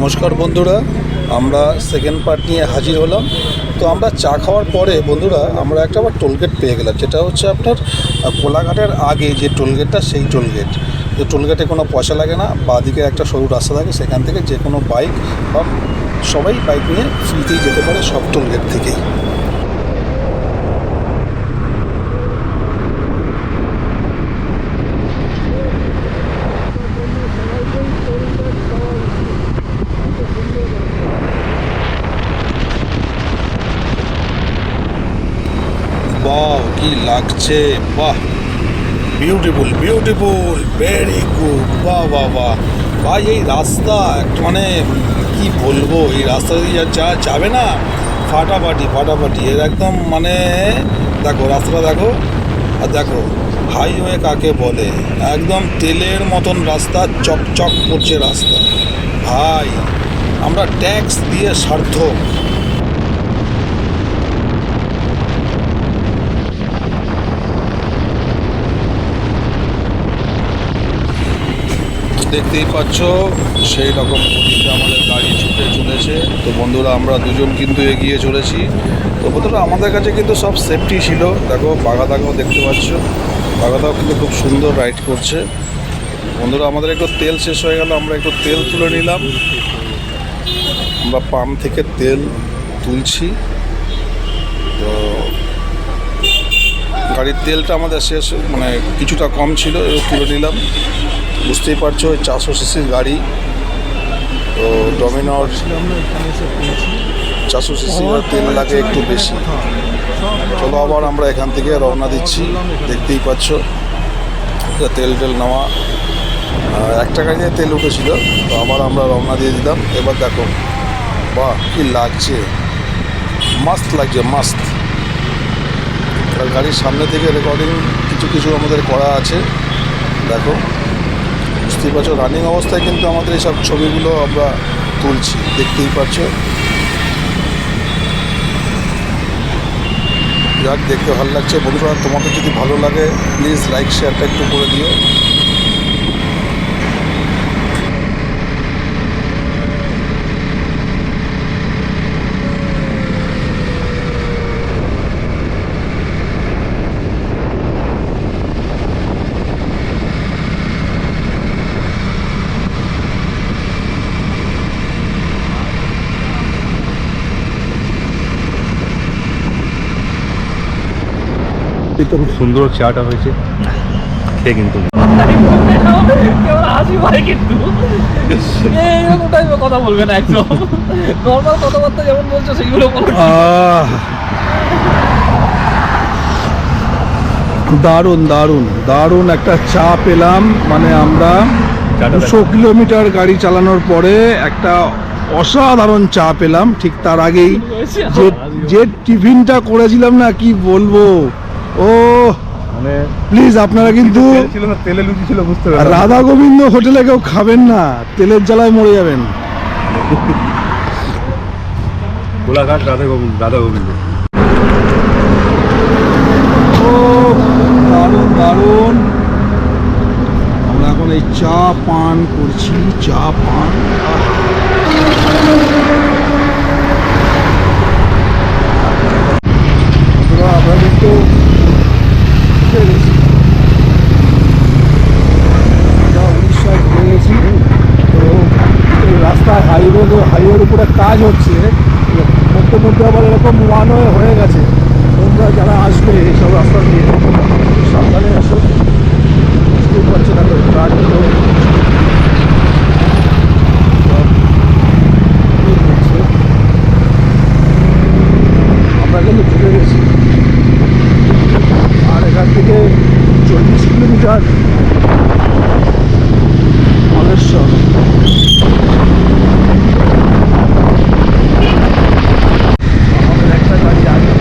নমস্কার বন্ধুরা, আমরা সেকেন্ড পার্ট নিয়ে হাজির হলাম। তো আমরা চা খাওয়ার পরে বন্ধুরা আমরা একটা আবার টোলগেট পেয়ে গেলাম, যেটা হচ্ছে আপনার কোলাঘাটের আগে যে টোলগেটটা, সেই টোলগেট। তো টোলগেটে কোনো পয়সা লাগে না, বাঁদিকে একটা সরু রাস্তা থাকে, সেখান থেকে যে কোনো বাইক বা সবাই বাইক নিয়ে ফ্রিতেই যেতে পারে সব টোলগেট থেকেই। বাহ, কি লাগছে! বাহ, বিউটিফুল বিউটিফুল, ভেরি গুড। বাহ বাহ বাহ ভাই, এই রাস্তা মানে কি বলবো, এই রাস্তা দিয়ে যা যাবে না, ফাটাফাটি ফাটাফাটি। এর একদম মানে দেখো রাস্তাটা দেখো, আর দেখো হাইওয়ে কাকে বলে, একদম তেলের মতন রাস্তা, চকচক করছে রাস্তা। ভাই আমরা ট্যাক্স দিয়ে সার্থক। দেখতেই পাচ্ছ সেই রকম গতিতে আমাদের গাড়ি ছুটে চলেছে। তো বন্ধুরা আমরা দুজন কিন্তু এগিয়ে চলেছি। তো বন্ধুরা আমাদের কাছে কিন্তু সব সেফটি ছিল। দেখো বাঘাদাকেও দেখতে পাচ্ছ, বাঘাদাও কিন্তু খুব সুন্দর রাইড করছে। বন্ধুরা আমাদের একটু তেল শেষ হয়ে গেল, আমরা একটু তেল তুলে নিলাম। আমরা পাম্প থেকে তেল তুলছি। তো গাড়ির তেলটা আমাদের শেষ, মানে কিছুটা কম ছিল, তুলে নিলাম। বুঝতেই পারছো 400 সিসির গাড়ি, তো ডমিনর 400 সিসি তেল লাগে একটু বেশি। চলো আবার আমরা এখান থেকে রওনা দিচ্ছি। দেখতেই পাচ্ছ তেল নেওয়া, 1 টাকা দিয়ে তেল উঠেছিল, তো আবার আমরা রওনা দিয়ে দিলাম। এবার দেখো বাহ কি লাগছে, মাস্ত লাগছে মাস্ত। আর গাড়ির সামনে থেকে রেকর্ডিং কিছু কিছু আমাদের করা আছে, দেখো বুঝতেই পারছো। রানিং অবস্থায় কিন্তু আমাদের এইসব ছবিগুলো আমরা তুলছি, দেখতেই পাচ্ছ। যাক, দেখতে ভালো লাগছে। বন্ধুরা তোমাদের যদি ভালো লাগে প্লিজ লাইক শেয়ারটা একটু করে দিও। তো খুব সুন্দর চাটা হয়েছে খেয়ে, কিন্তু কথা বলবে না, একদম নর্মাল কথাবার্তা যেমন বলছো সেগুলো দারুণ দারুণ দারুণ একটা চা পেলাম। মানে আমরা 200 কিলোমিটার গাড়ি চালানোর পরে একটা অসাধারণ চা পেলাম। ঠিক তার আগেই যে টিফিনটা করেছিলাম না, কি বলবো। ও মানে প্লিজ আপনারা কিন্তু তেলে লুচি ছিল, বুঝতে পারলাম। রাধা গোবিন্দ হোটেলে কেউ খাবেন না, তেলের জ্বালায় মরে যাবেন। কোলাঘাট রাধা গোবিন্দ। ও দারুণ দারুণ। আমরা এখন এই চা পান করছি, চা পান। আমরা কিন্তু উড়িষ্যায় ঘুরে গেছি। তো এই রাস্তায় হাইওয়ের উপরে কাজ হচ্ছে, মধ্যে মধ্যে আবার এরকম ওয়ান ওয়ে হয়ে গেছে। তোমরা যারা আসবে এইসব রাস্তা দিয়ে সাবধানে আসো। বুঝতেই পারছো না তো গাড়িগুলো আমরা কিন্তু ঢুকে গেছি। আর এখান থেকে 40 কিলোমিটার মালেশ্বর। আমাদের একটা গাড়ি আগে।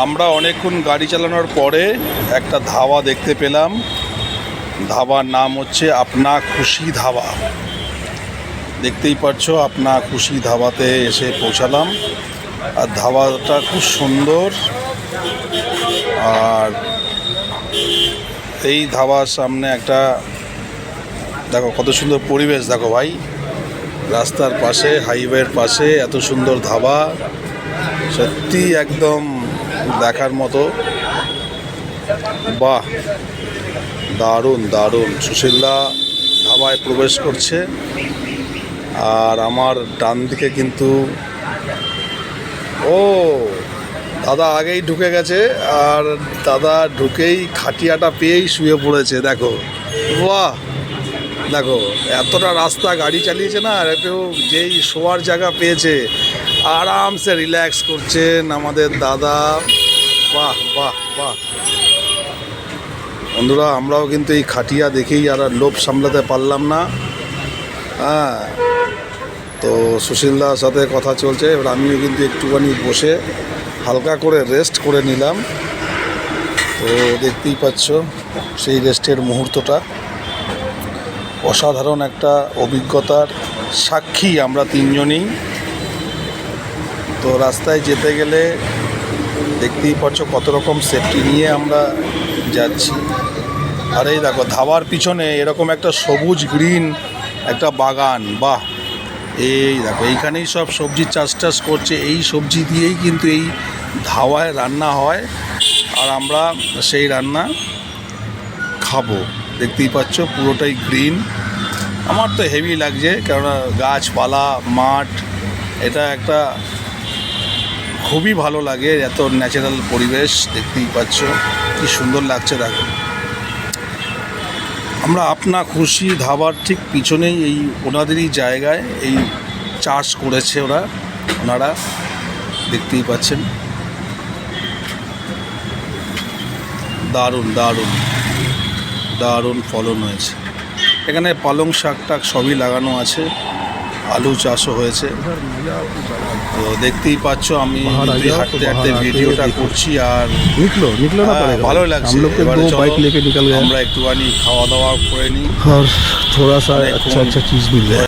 আমরা অনেকক্ষণ গাড়ি চালানোর পরে একটা ধাবা দেখতে পেলাম। ধাবার নাম হচ্ছে আপনা খুশি ধাবা। দেখতেই পাচ্ছ, আপনা খুশি ধাবাতে এসে পৌঁছালাম। আর ধাবাটা খুব সুন্দর। আর এই ধাবার সামনে একটা দেখো কত সুন্দর পরিবেশ, দেখো ভাই, রাস্তার পাশে, হাইওয়ের পাশে এত সুন্দর ধাবা, সত্যি একদম দেখার মতো। বাহ, দারুণ দারুণ। সুশীলদা ধাবায় প্রবেশ করছে, আর আমার ডান দিকে কিন্তু ও দাদা আগেই ঢুকে গেছে, আর দাদা ঢুকেই খাটিয়াটা পেয়েই শুয়ে পড়েছে। দেখো, বাহ, দেখো এতটা রাস্তা গাড়ি চালিয়েছে না, আর একটু যেই শোয়ার জায়গা পেয়েছে আরামসে রিল্যাক্স করছেন আমাদের দাদা। বাহ বাহ বাহ। বন্ধুরা, আমরাও কিন্তু এই খাটিয়া দেখেই আর লোভ সামলাতে পারলাম না। হ্যাঁ, তো সুশীলদার সাথে কথা চলছে, এবার আমিও কিন্তু একটুখানি বসে হালকা করে রেস্ট করে নিলাম। তো দেখতেই পাচ্ছ সেই রেস্টের মুহূর্তটা। অসাধারণ একটা অভিজ্ঞতার সাক্ষী আমরা তিনজনই। তো রাস্তায় যেতে গেলে দেখতেই পাচ্ছ কত রকম সেফটি নিয়ে আমরা যাচ্ছি। আর এই দেখো ধাবার পিছনে এরকম একটা সবুজ গ্রিন একটা বাগান। বাহ, এই দেখো এইখানেই সব সবজি চাষ করছে। এই সবজি দিয়েই কিন্তু এই ধাবায় রান্না হয়, আর আমরা সেই রান্না খাবো। দেখতেই পাচ্ছ পুরোটাই গ্রিন। আমার তো হেভি লাগছে, কেননা গাছপালা, মাঠ, এটা একটা খুবই ভালো লাগে। এত ন্যাচারাল পরিবেশ, দেখতেই পাচ্ছ কি সুন্দর লাগছে। দেখো, আমরা আপনা খুশি ধাবার ঠিক পিছনেই এই ওনাদেরই জায়গায় এই চাষ করেছে ওনারা, দেখতেই পাচ্ছেন। দারুণ দারুণ দারুণ ফলন হয়েছে। এখানে পালং শাক টাক সবই লাগানো আছে, আলু চাষও হয়েছে। তো দেখতেই পাচ্ছ আমি হাঁটতে হাঁটতে ভিডিওটা করছি, আর ভালো লাগছে। এবারে চলো আমরা একটুখানি খাওয়া দাওয়া করে নিই, और थोड़ा सा अच्छा अच्छा चीज़ मिल जाए।